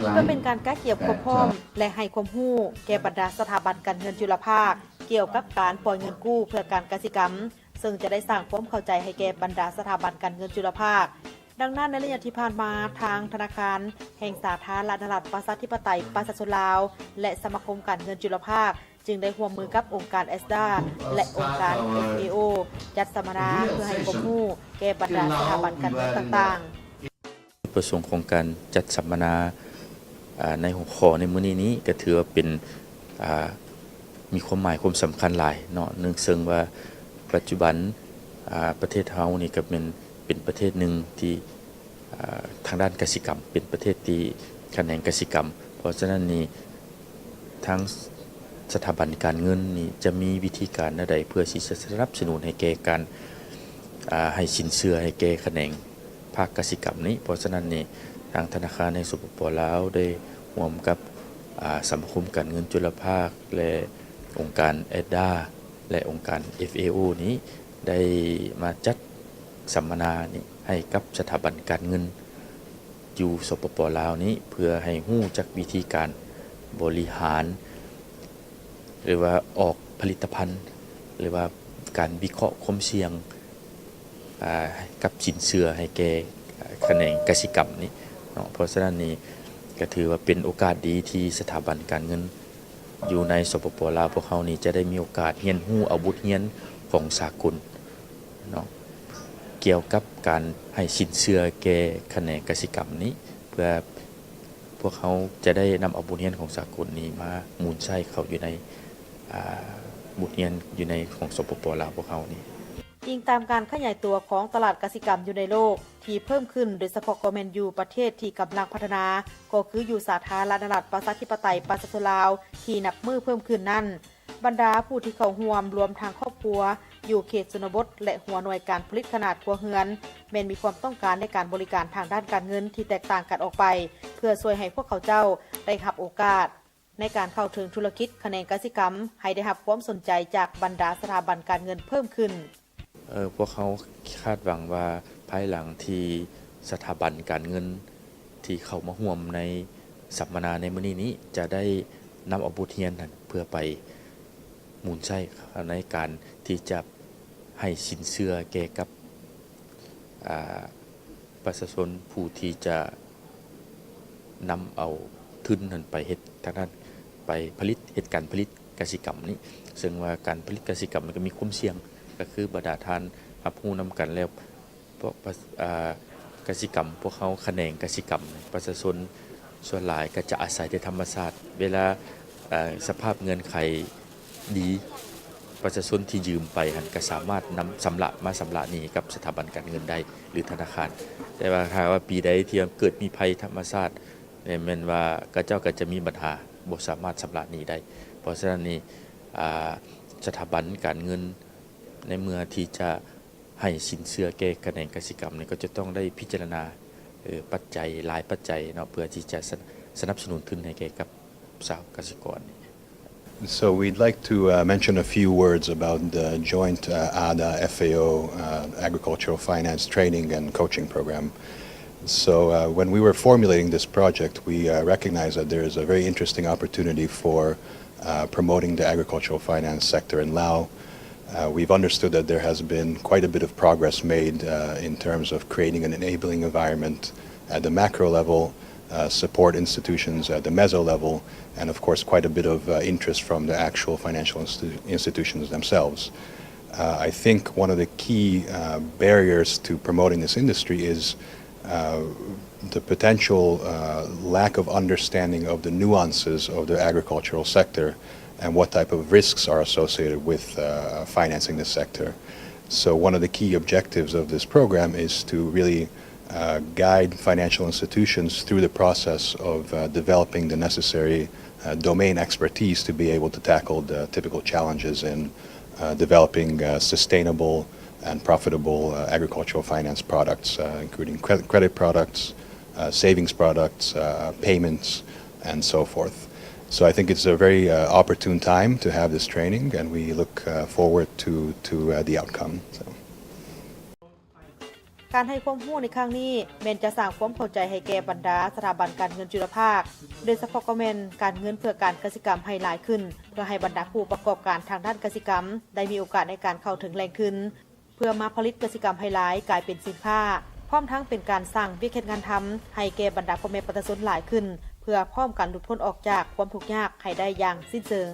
เพื่อเป็นการแก้เกี่ยวความพร้อมและให้ความรู้แก่บรรดาสถาบันการเงินจุลภาคเกี่ยวกับการปล่อยเงินกู้เพื่อการกสิกรรมซึ่งจะได้สร้างความเข้าใจให้แก่บรรดาสถาบันการเงินจุลภาคดังนั้นในระยะที่ผ่านมาทางธนาคารแห่งสาธารณรัฐประชาธิปไตยประชาชนลาวและสมาคมการเงินจุลภาคจึงได้ร่วมมือกับองค์การ ESDA และองค์การ FAO จัดสัมมนาเพื่อให้ความรู้แก่บรรดาสถาบันการเงินต่างๆประสงค์ของการจัดสัมมนาในหัวข้อในมื้อนี้ก็ถือว่าเป็นมีความหมายความสำคัญหลายเนาะเนื่องซึ่งว่าปัจจุบันประเทศเฮานี่ก็เป็นประเทศหนึ่งที่ทางด้านกสิกรรมเป็นประเทศที่แขนงกสิกรรมเพราะฉะนั้นนี่ทั้งสถาบันการเงินนี่จะมีวิธีการใดเพื่อที่จะสนับสนุนให้แก่การให้สินเชื่อให้แก่แขนงภาคกสิกรรมนี้เพราะฉะนั้นนี่ทางธนาคารในสปป.ลาวได้ร่วมกับสมาคมการเงินจุลภาคและองค์การ ESDA และองค์การ FAO นี้ได้มาจัดสัมมนานี้ให้กับสถาบันการเงินอยู่สปป.ลาวนี้เพื่อให้รู้จักวิธีการบริหารหรือว่าออกผลิตภัณฑ์หรือว่าการวิเคราะห์ความเสี่ยงกับสินเชื่อให้แก่แขนงกสิกรรมนี้เพราะฉะนั้นนี่ก็ถือว่าเป็นโอกาสดีที่สถาบันการเงินอยู่ในสปป.ลาวพวกเขานี่จะได้มีโอกาสเรียนรู้อาวุธเรียนของสากลเนาะเกี่ยวกับการให้สินเชื่อแก่แขนงกสิกรรมนี้เพื่อพวกเขาจะได้นำอาวุธเรียนของสากลนี้มาหมุนใช้เข้าอยู่ในบุตรเรียนอยู่ในของสปป.ลาวพวกเขานี่อิงตามการขยายตัวของตลาดกสิกรรมอยู่ในโลกที่เพิ่มขึ้นโดยเฉพาะก็แม่นอยู่ประเทศที่กำลังพัฒนาก็คืออยู่สาธารณรัฐประชาธิปไตยประชาชนลาวที่นับมือเพิ่มขึ้นนั่นบรรดาผู้ที่เข้าร่วมรวมทางครอบครัวอยู่เขตชนบทและหัวหน่วยการผลิตขนาดครัวเรือนแม้นมีความต้องการในการบริการทางด้านการเงินที่แตกต่างกันออกไปเพื่อช่วยให้พวกเขาเจ้าได้รับโอกาสในการเข้าถึงธุรกิจแขนงกสิกรรมให้ได้รับความสนใจจากบรรดาสถาบันการเงินเพิ่มขึ้นพวกเขาคาดหวังว่าภายหลังที่สถาบันการเงินที่เข้ามาร่วมในสัมมนาในมื้อนี้จะได้นำเอาบทเรียนนั้นเพื่อไปหมุนใช้ในการที่จะให้สินเชื่อแก่กับประชาชนผู้ที่จะนำเอาทุนนั้นไปเฮ็ดทางด้านไปผลิตเฮ็ดการผลิตกสิกรรมนี้ซึ่งว่าการผลิตกสิกรรมมันก็มีความเสี่ยงก็คือบรรดาท่านรับรู้นำกันแล้วพวกกสิกรรมพวกเขาแขนงกสิกรรมประชาชนส่วนหลายก็จะอาศัยในธรรมชาติเวลาสภาพเงินไขดีประชาชนที่ยืมไปหันก็สามารถนำชำระหนี้กับสถาบันการเงินได้หรือธนาคารแต่ว่าถ้าว่าปีใดที่เกิดมีภัยธรรมชาติแม่นว่าเจ้าก็จะมีปัญหาบ่สามารถชำระหนี้ได้เพราะฉะนั้นนี่สถาบันการเงินในเมื่อที่จะให้สินเชื่อแก่แขนงกสิกรรมนี่ก็จะต้องได้พิจารณาปัจจัยหลายปัจจัยเนาะเพื่อที่จะสนับสนุนทุนให้แก่กับชาวเกษตรกร So we'd like to mention a few words about the joint ADA FAO Agricultural Finance Training and Coaching Program. So when we were formulating this project, we recognized that there is a very interesting opportunity for promoting the agricultural finance sector in Laos. We've understood that there has been quite a bit of progress made in terms of creating an enabling environment at the macro level, support institutions at the meso level, and of course quite a bit of interest from the actual financial institutions themselves. I think one of the key barriers to promoting this industry is the potential lack of understanding of the nuances of the agricultural sector and what type of risks are associated with financing this sector. So one of the key objectives of this program is to really guide financial institutions through the process of developing the necessary domain expertise to be able to tackle the typical challenges in developing sustainable and profitable agricultural finance products, including credit products, savings products, payments, and so forth. So I think it's a very opportune time to have this training, and we look forward to the outcome. So. การให้ความรู้ในครั้งนี้แม้นจะสร้างความเข้าใจให้แก่บรรดาสถาบันการเงินจุลภาคโดยเฉพาะก็แม่นการเงินเพื่อการกสิกรรมให้หลายขึ้นเพื่อให้บรรดาผู้ประกอบการทางด้านกสิกรรมได้มีโอกาสในการเข้าถึงแหล่งทุนเพื่อมาผลิตกสิกรรมให้หลายกลายเป็นสินค้าพร้อมทั้งเป็นการสร้างวิกฤตงานทำให้แก่บรรดาพ่อแม่ประชาชนหลายขึ้นเพื่อพร้อมการหลุดพ้นออกจากความทุกข์ยากให้ได้อย่างสิ้นเชิง